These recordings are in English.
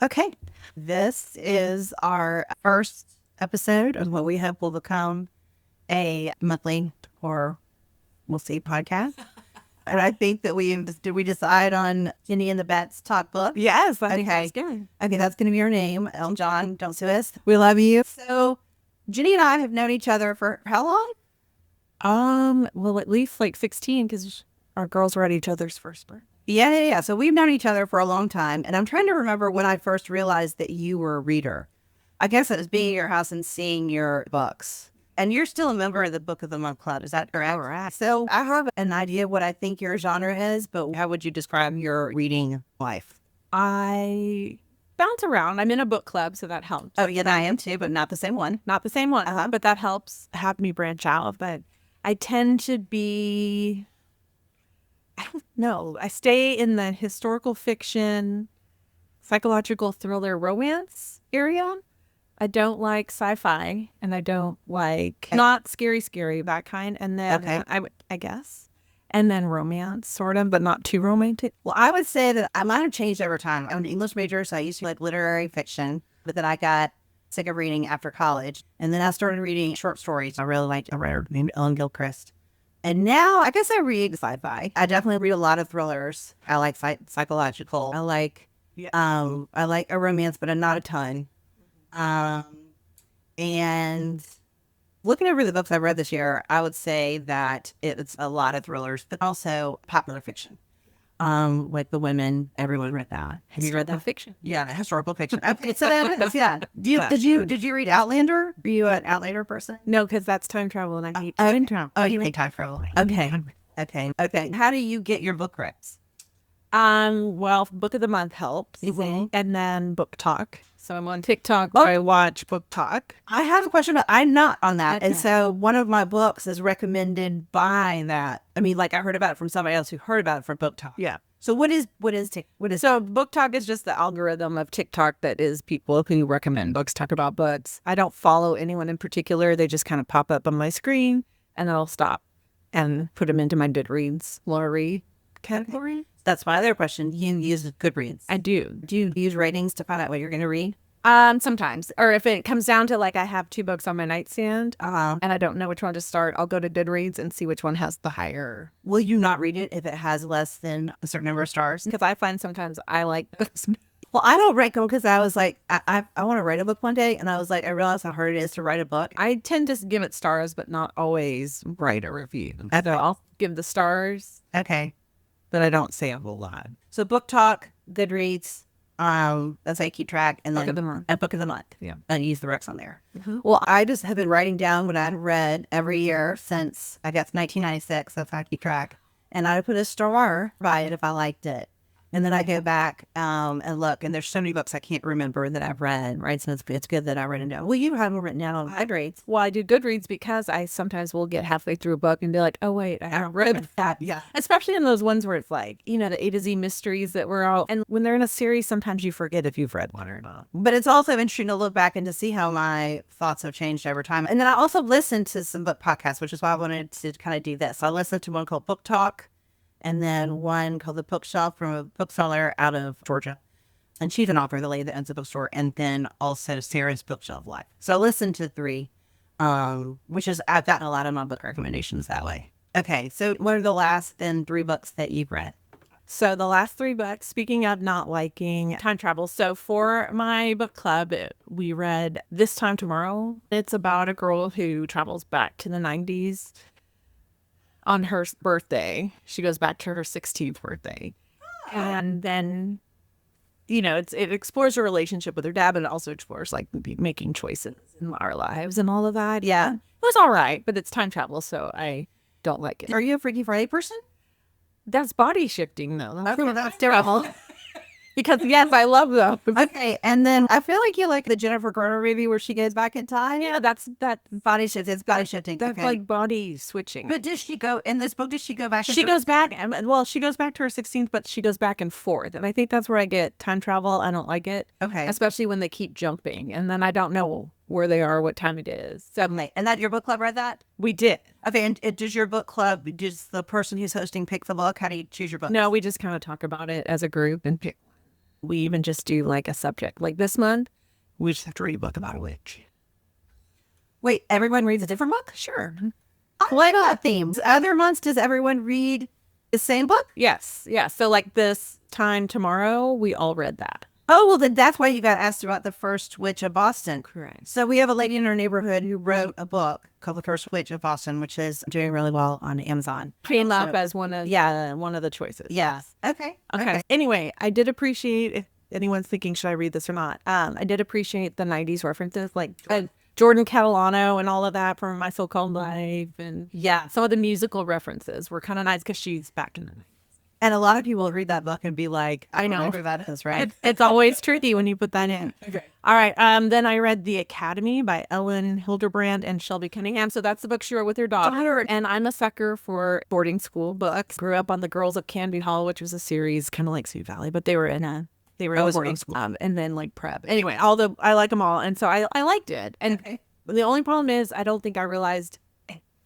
Okay. This is our first episode of what we hope will become a monthly or we'll see podcast. And I think that did we decide on Jeny and the Bets talk book? Yes, I think Okay. that's good. Okay, that's going to be our name. John, don't sue us. We love you. So Jeny and I have known each other for how long? Well, at least like 16 because our girls were at each other's first birth. Yeah. So we've known each other for a long time. And I'm trying to remember when I first realized that you were a reader. I guess it was being at your house and seeing your books. And you're still a member of the Book of the Month Club. Is that correct? Correct. So I have an idea what I think your genre is, but how would you describe your reading life? I bounce around. I'm in a book club, so that helps. Oh, yeah, I am too, but not the same one. Not the same one, Uh-huh. but that helps have me branch out. But I tend to be, I don't know, I stay in the historical fiction, psychological thriller, romance area. I don't like sci-fi, and I don't like not scary, that kind. And then Okay. I guess, and then romance, sort of, but not too romantic. Well, I would say that I might have changed over time. I'm an English major, so I used to like literary fiction, but then I got sick of reading after college. And then I started reading short stories. I really liked a writer named Ellen Gilchrist. And now I guess I read sci-fi. I definitely read a lot of thrillers. I like psychological. I like a romance, but not a ton. And looking over the books I've read this year, I would say that it's a lot of thrillers, but also popular fiction. Like The Women, everyone read that. Have you read that? Fiction? Yeah, historical fiction. Okay, so that is, yeah. Did you read Outlander? Are you an Outlander person? No, because that's time travel, and I hate time travel. Oh, you hate time travel. Okay. How do you get your book reps? Well, Book of the Month helps, Mhm. and then Book Talk. So I'm on TikTok. I watch Book Talk. I have a question. I'm not on that. And Okay. so one of my books is recommended by that. I mean, like I heard about it from somebody else who heard about it from Book Talk. Yeah. So what is So Book Talk is just the algorithm of TikTok that is people who recommend books, talk about books. I don't follow anyone in particular. They just kind of pop up on my screen, and then I'll stop and put them into my Goodreads lottery category. That's my other question. You use Goodreads. I do. Do you use ratings to find out what you're going to read? Sometimes, or if it comes down to like I have 2 books on my nightstand Uh-huh. and I don't know which one to start, I'll go to Goodreads and see which one has the higher. Will you not read it if it has less than a certain number of stars? Because I find sometimes I like books. Well, I don't rank them because I was like, I want to write a book one day. And I was like, I realized how hard it is to write a book. I tend to give it stars, but not always write a review. Okay. So I'll give the stars, Okay. but I don't say a whole lot. So Book Talk, Goodreads, that's how you keep track. And then Book of the Month. a Book of the Month. Yeah. And use the recs on there. Mhm. Well, I just have been writing down what I've read every year since, I guess, 1996. That's how I keep track. And I put a star by it if I liked it. And then I go back and look, and there's so many books I can't remember that I've read, right? So it's good that I write them down. Well, you have them written down on Goodreads. Well, I do Goodreads because I sometimes will get halfway through a book and be like, oh, wait, I haven't read that. Yeah. Especially in those ones where it's like, you know, the A to Z mysteries that were all. And when they're in a series, sometimes you forget if you've read one or not. But it's also interesting to look back and to see how my thoughts have changed over time. And then I also listened to some book podcasts, which is why I wanted to kind of do this. I listened to one called Book Talk, and then one called The Bookshelf from a bookseller out of Georgia. And she's an author, the lady that owns a bookstore. And then also Sarah's Bookshelf Life. So I listened to 3, which is, I've gotten a lot of my book recommendations that way. Okay, so what are the last then 3 books that you've read? So the last 3 books, speaking of not liking time travel. So for my book club, we read This Time Tomorrow. It's about a girl who travels back to the 90s on her birthday. She goes back to her 16th birthday. And then, you know, it explores her relationship with her dad, but it also explores like making choices in our lives and all of that. Yeah. It was all right, but it's time travel, so I don't like it. Are you a Freaky Friday person? That's body shifting, though. That's terrible. Because, yes, I love them. Okay, and then I feel like you like the Jennifer Garner movie where she goes back in time. Yeah, that's Body shift. It's body shifting. That's okay. like body switching. But does she go in this book? Does she go back? She goes back, and well, she goes back to her 16th, but she goes back and forth. And I think that's where I get time travel. I don't like it. Okay. Especially when they keep jumping. And then I don't know where they are, what time it is. So And that your book club read that? we did. Okay, and does your book club, does the person who's hosting pick the book? How do you choose your book? No, we just kind of talk about it as a group and pick. We even just do like a subject. Like this month, we just have to read a book about a witch. Wait, everyone reads a different book? Sure. I like that theme. Other months, does everyone read the same book? Yes. Yeah. So like this time tomorrow, we all read that. Oh, well, then that's why you got asked about The First Witch of Boston. Correct. So we have a lady in our neighborhood who wrote a book called The First Witch of Boston, which is doing really well on Amazon. Came up as one of the choices. Yeah. Okay. Anyway, I did appreciate, if anyone's thinking, should I read this or not? I did appreciate the 90s references, like Jordan Catalano and all of that from My So-Called Life. And some of the musical references were kind of nice because she's back in the 90s. And a lot of people read that book and be like, I know who that is, right? It's always tricky when you put that in. Okay. All right. Then I read The Academy by Hilderbrand and Shelby Cunningham. So that's the book she wrote with her daughter. And I'm a sucker for boarding school books. Grew up on The Girls of Canby Hall, which was a series kind of like Sioux Valley, but they were in a boarding school. And then like prep. Anyway, I like them all. And so I liked it. And the only problem is I don't think I realized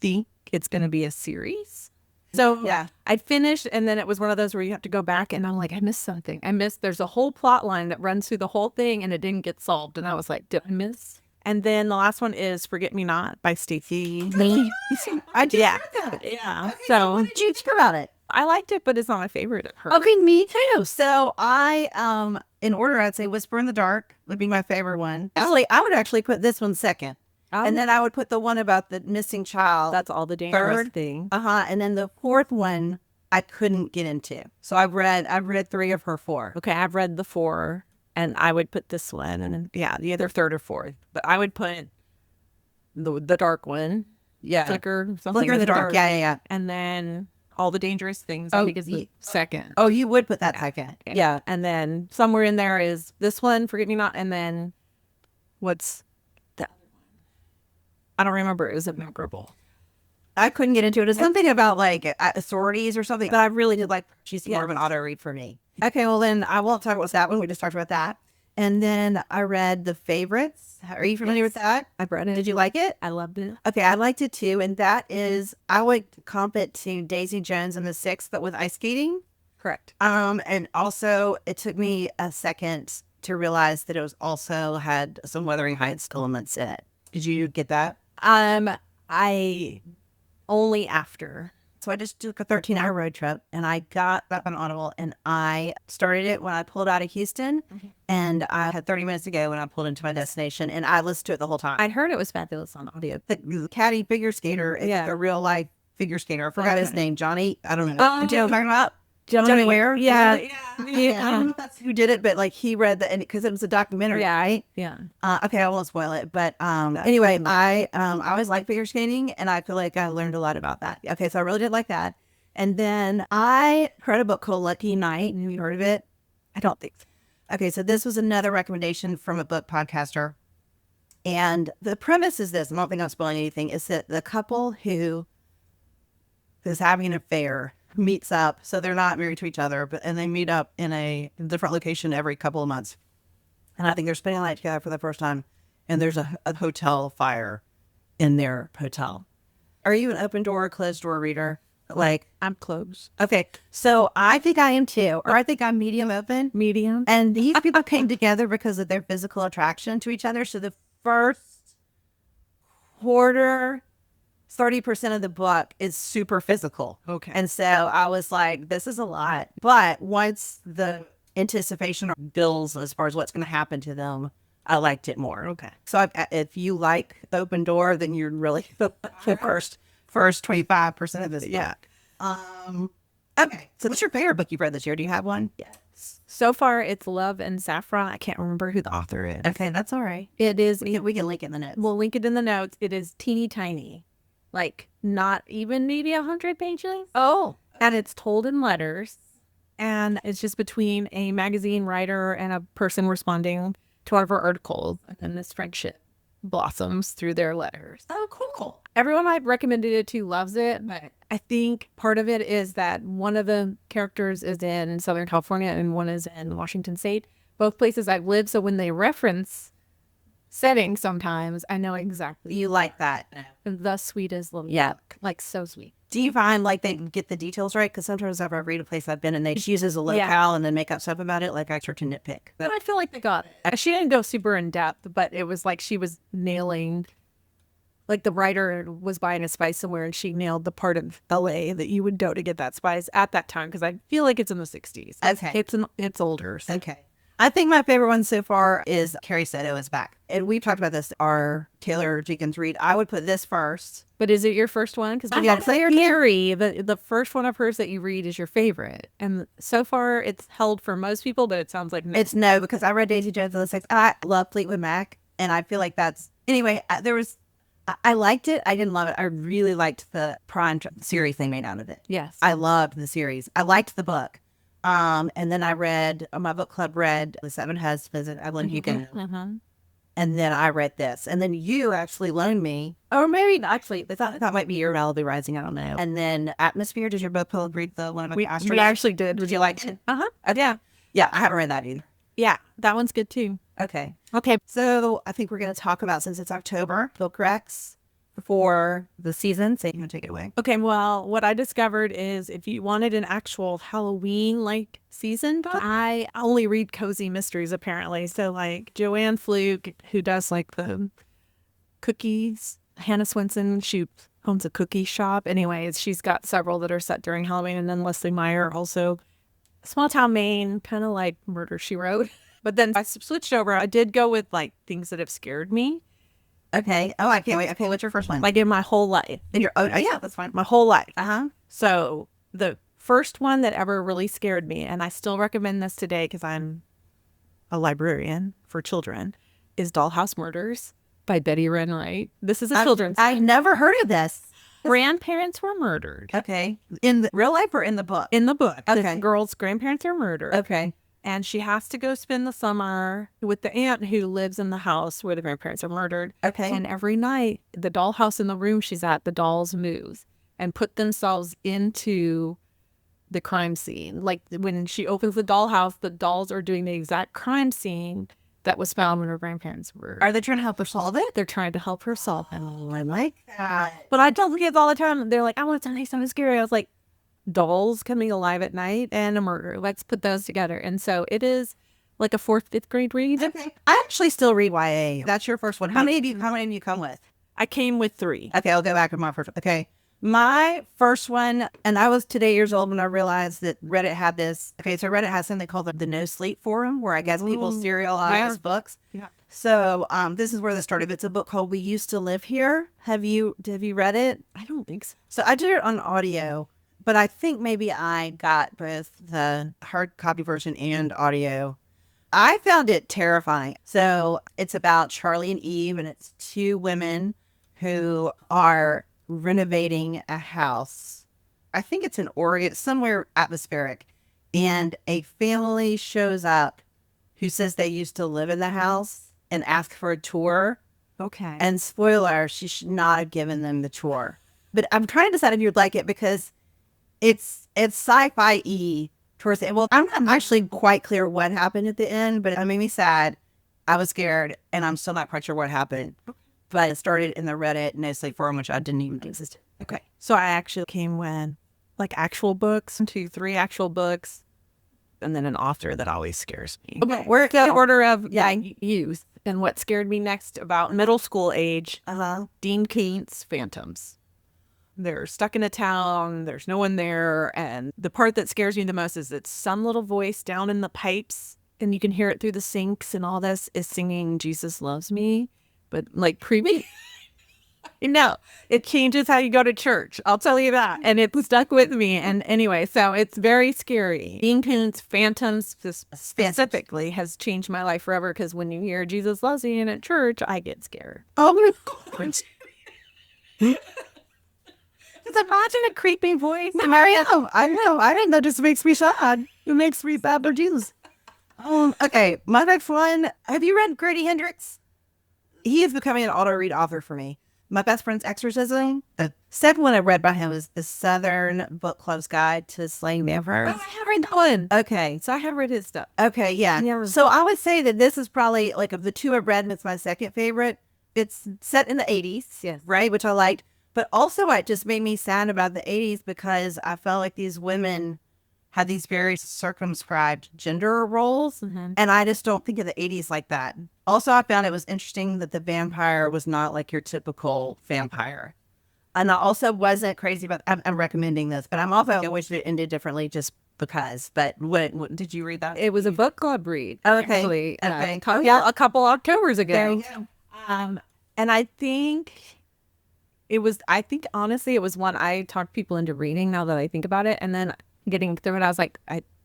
it's going to be a series. So I'd finished, and then it was one of those where you have to go back, and I'm like, I missed something. There's a whole plot line that runs through the whole thing, and it didn't get solved. And I was like, did I miss? And then the last one is Forget Me Not by Stacey. I did. Yeah. Okay, so what did you think about it? I liked it, but it's not my favorite of her. Okay, me too. So I, in order, I'd say Whisper in the Dark would be my favorite one. Actually, I would actually put this one second. And then I would put the one about the missing child. That's all the dangerous thing. And then the fourth one I couldn't get into. So I've read 3 of her 4. Okay, I've read the 4, and I would put this one, and then the other third or fourth. But I would put the dark one. Yeah. Flicker in the dark. Yeah. And then All the Dangerous Things, I think is the second. Oh, you would put that second. Yeah. And then somewhere in there is this one, Forget Me Not, and then what's I don't remember. It was memorable. I couldn't get into it. It's something about like sororities or something, but I really did like. She's more of an auto read for me. Okay, well then I won't talk about that one. We just talked about that, and then I read The Favorites. Are you familiar with that? I've read it. Did you like it? I loved it. Okay, I liked it too, and that is I would comp it to Daisy Jones and the Six, but with ice skating. Correct. And also it took me a second to realize that it was also had some Wuthering Heights elements in it. Did you get that? I only after. So I just took a 13-hour road trip, and I got that on Audible, and I started it when I pulled out of Houston, and I had 30 minutes to go when I pulled into my destination, and I listened to it the whole time. I'd heard it was fabulous on audio. The caddy figure skater is a real life figure skater. I forgot his name. Johnny. I don't know. Do you know what I'm talking about? Johnny Ware? Yeah. I don't know if that's who did it, but like he read because it was a documentary, right? Yeah. Okay, I won't spoil it, but anyway, I always liked figure skating, and I feel like I learned a lot about that. Okay, so I really did like that. And then I read a book called Lucky Night. Have you heard of it? I don't think so. Okay, so this was another recommendation from a book podcaster, and the premise is this. I don't think I'm spoiling anything. Is that the couple who is having an affair meets up, so they're not married to each other, and they meet up in a different location every couple of months, and I think they're spending the night together for the first time, and there's a hotel fire in their hotel. Are you an open door or closed door reader? Like, I'm closed. Okay, so I think I am too, or I think I'm medium open. Medium. And these people came together because of their physical attraction to each other. So the first quarter, 30% of the book is super physical. Okay. And so I was like, this is a lot. But once the anticipation builds as far as what's going to happen to them, I liked it more. Okay. So if you like the open door, then you're really the first 25% of this. Yeah. Okay. So what's your favorite book you've read this year? Do you have one? Yes. So far, it's Love and Saffron. I can't remember who the author is. Okay, that's all right. It is. We can link it in the notes. We'll link it in the notes. It is teeny tiny. Like, not even maybe 100 pages. Oh. And it's told in letters. And it's just between a magazine writer and a person responding to one of our articles. And this friendship blossoms through their letters. Oh, cool. Everyone I've recommended it to loves it. But I think part of it is that one of the characters is in Southern California and one is in Washington State. Both places I've lived. So when they reference setting sometimes, I know exactly. You like that. The sweetest little book. Like, so sweet. Do you find like they get the details right? Because sometimes if I read a place I've been and they just use as a locale and then make up stuff about it, like I start to nitpick. But I feel like they got it. She didn't go super in depth, but it was like she was nailing, like the writer was buying a spice somewhere and she nailed the part of LA that you would go to get that spice at that time, because I feel like it's in the 60s. Okay. It's older. So. Okay. I think my favorite one so far is Carrie Said It Was Back. And we've talked about this, our Taylor Jenkins read. I would put this first. But is it your first one? Because Carrie, the first one of hers that you read is your favorite. And so far it's held for most people, but it sounds like no. It's no, because I read Daisy Jones and the Six. I love Fleetwood Mac. And I feel like that's, anyway, I liked it. I didn't love it. I really liked the Prime series they made out of it. Yes. I loved the series. I liked the book. And then I read, my book club read The Seven Husbands of Evelyn Hugo. And then I read this. And then you actually loaned me, or maybe not, actually, that might be your Malibu Rising. I don't know. And then Atmosphere. Did your book club read the one about we actually did. Did you like it? Yeah. Yeah, I haven't read that either. Yeah, that one's good too. Okay. Okay. So I think we're going to talk about, since it's October, book recs for the season. So you can take it away. Okay, well, what I discovered is if you wanted an actual Halloween-like season book, I only read cozy mysteries, apparently. So, like, Joanne Fluke, who does, like, the cookies, Hannah Swenson, she owns a cookie shop. Anyways, she's got several that are set during Halloween. And then Leslie Meyer, also small town Maine, kind of like Murder, She Wrote. But then I switched over. I did go with, like, things that have scared me. Okay. Oh, I can't wait. Okay, what's your first one? Like in my whole life. Oh, yeah, that's fine. My whole life. Uh-huh. So the first one that ever really scared me, and I still recommend this today because I'm a librarian for children, is Dollhouse Murders by Betty Wright. This is a children's. I've never heard of this. Grandparents were murdered. Okay. In the real life or in the book? In the book. Okay. This girl's grandparents are murdered. Okay. And she has to go spend the summer with the aunt who lives in the house where the grandparents are murdered. Okay. And every night, the dollhouse in the room she's at, the dolls move and put themselves into the crime scene. Like when she opens the dollhouse, the dolls are doing the exact crime scene that was found when her grandparents were. Are they trying to help her solve it? They're trying to help her solve it. Oh, I like that. But I tell kids all the time, they're like, I want to tell you something scary. I was like, dolls coming alive at night and a murder. Let's put those together. And so it is like a 4th, 5th grade read. Okay. I actually still read YA. That's your first one. How many do you come with? I came with 3. Okay, I'll go back to my first one. Okay. My first one, and I was today years old when I realized that Reddit had this. Okay, so Reddit has something called the No Sleep Forum, where I guess people serialize books. Yeah. So this is where this started. It's a book called We Used to Live Here. Have you read it? I don't think so. So I did it on audio, but I think maybe I got both the hard copy version and audio. I found it terrifying. So it's about Charlie and Eve, and it's 2 women who are renovating a house. I think it's in Oregon, somewhere atmospheric. And a family shows up who says they used to live in the house and ask for a tour. Okay. And spoiler, she should not have given them the tour. But I'm trying to decide if you'd like it because it's sci-fi-y towards the end. Well, I'm not actually quite clear what happened at the end, but it made me sad. I was scared, and I'm still not quite sure what happened. But it started in the Reddit No Sleep Forum, which I didn't even exist. Okay. So I actually came with like actual books, 2, 3 actual books, and then an author that always scares me. Okay. Where's the order of youth? And what scared me next about middle school age, Dean Koontz Phantoms. They're stuck in a town, there's no one there, and the part that scares me the most is that some little voice down in the pipes, and you can hear it through the sinks and all this, is singing Jesus Loves Me. But like creepy. No, it changes how you go to church. I'll tell you that. And it stuck with me. And anyway, so it's very scary. Dean Koontz Phantoms specifically has changed my life forever because when you hear Jesus Loves Me in a church, I get scared. Oh my God. Just imagine a creepy voice. I know. I think that just makes me sad. It makes me sad for Jesus. Okay. My next one. Have you read Grady Hendrix? He is becoming an auto-read author for me. My Best Friend's Exorcism. The second one I read by him was The Southern Book Club's Guide to Slaying Vampires. Oh, I have read that one. Okay. So I have read his stuff. Okay, yeah. So I would say that this is probably, like, of the 2 I've read, it's my second favorite. It's set in the 80s, Yes. right, which I liked. But also it just made me sad about the 80s because I felt like these women had these very circumscribed gender roles. Mm-hmm. And I just don't think of the 80s like that. Also, I found it was interesting that the vampire was not like your typical vampire. And I also wasn't crazy about, I'm recommending this, but I'm also, I wish it ended differently just because. But what did you read that? It was a book club read. Okay. Actually, Okay. A couple Octobers ago. There you go. And I think honestly, it was one I talked people into reading now that I think about it. And then getting through it, I was like,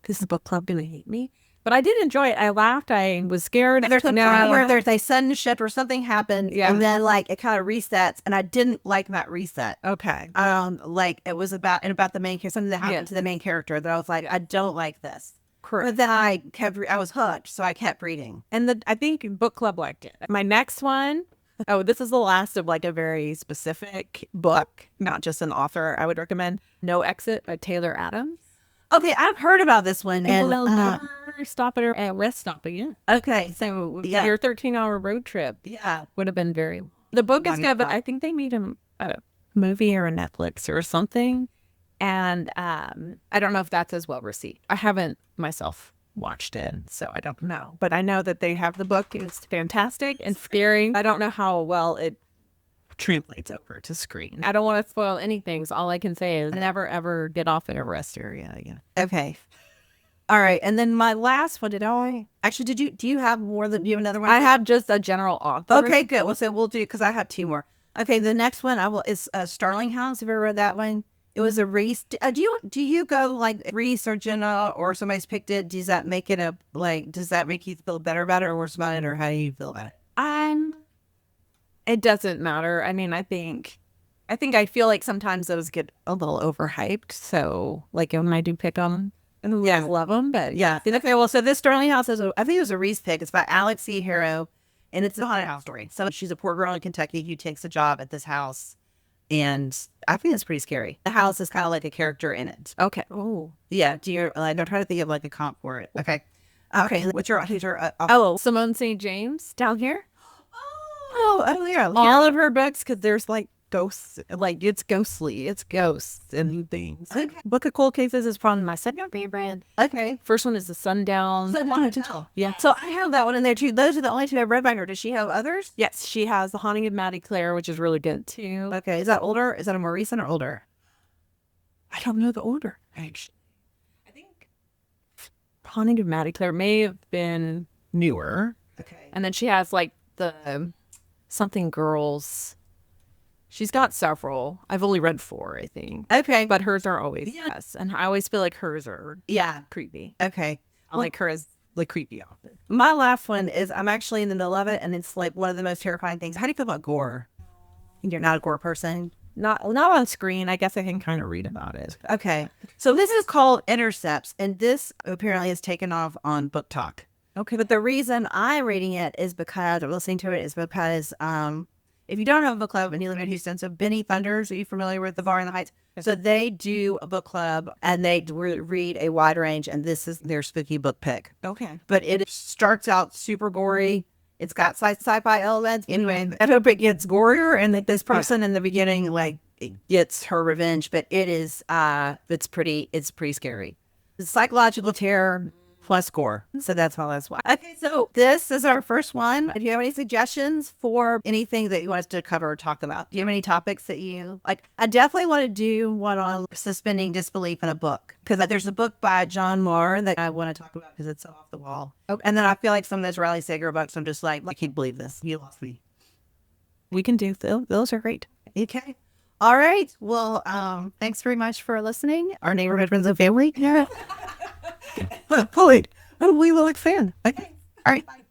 this is a book club going to hate me. But I did enjoy it. I laughed. I was scared. There's a point where there's a sudden shift or something happens, Yeah. and then like it kind of resets, and I didn't like that reset. Okay. Like it was about the main character, something that happened to the main character that I was like, I don't like this. Correct. But then I was hooked, so I kept reading. And I think book club liked it. My next one, this is the last of like a very specific book, not just an author I would recommend. No Exit by Taylor Adams. Okay, I've heard about this one. And we'll never stop at rest stop again. Okay, So yeah. your 13-hour road trip yeah. would have been the book is good, but I think they made a movie or a Netflix or something. And I don't know if that's as well received. I haven't myself watched it, so I don't know. But I know that they have the book. It's fantastic and scary. I don't know how well it translates over to screen. I don't want to spoil anything, so all I can say is never ever get off in a rest area again. Okay. All right, and then my last one. Do you have more than? Do you have another one? I have just a general author. Okay, good. Well, so we'll do because I have two more. Okay, the next one is Starling House. Have you ever read that one? It was a Reese. Do you go like Reese or Jenna or somebody's picked it? Does that make it does that make you feel better about it or worse about it, or how do you feel about it? It doesn't matter. I mean, I think I feel like sometimes those get a little overhyped. So like when I do pick them, I love them, but yeah. Okay, well, so this Starling House I think it was a Reese pick. It's by Alex C. Harrow, and it's a haunted house story. So she's a poor girl in Kentucky who takes a job at this house, and I think it's pretty scary. The house is kind of like a character in it. okay. Oh, Yeah. I'm trying to think of like a comp for it. Okay. Who's your Simone St. James down here. Oh, yeah. All of her books, because there's like ghosts, like it's ghostly, it's ghosts and things. Okay. Book of Cold Cases is probably my second favorite. Okay. First one is The Sundown. Yeah. So I have that one in there too. Those are the only two I've read by her. Does she have others? Yes, she has The Haunting of Maddie Clare, which is really good too. Okay. Is that older? Is that a more recent or older? I don't know the order, actually. I think Haunting of Maddie Clare may have been newer. Okay. And then she has like the Something Girls. She's got several. I've only read 4, I think. Okay. But hers are always yes. And I always feel like hers are creepy. Okay. I like her as like creepy often. My last one is I'm actually in the middle of it, and it's like one of the most terrifying things. How do you feel about gore? You're not a gore person? Not on screen. I guess I can kind of read about it. Okay. So this is called Intercepts, and this apparently is taken off on Book Talk. Okay. But the reason I'm reading it is because, or listening to it is because, if you don't have a book club and you live in Houston, so Benny Thunders, are you familiar with the Bar in the Heights? So they do a book club and they read a wide range, and this is their spooky book pick. Okay. But it starts out super gory. It's got sci-fi elements. Anyway, I hope it gets gorier and that this person in the beginning, like, it gets her revenge, but it is, it's pretty scary. It's psychological terror plus gore. So that's all that's why. Okay, so this is our first one. Do you have any suggestions for anything that you want us to cover or talk about? Do you have any topics that you like? I definitely want to do one on suspending disbelief in a book, because there's a book by John Marr that I want to talk about because it's so off the wall. Okay. And then I feel like some of those Riley Sager books, I'm just like, I can't believe this. You lost me. We can do those are great. Okay. All right. Well, thanks very much for listening. Our neighborhood friends and family. Yeah. Pull it. I'm a wee little fan. Okay. All right. Bye.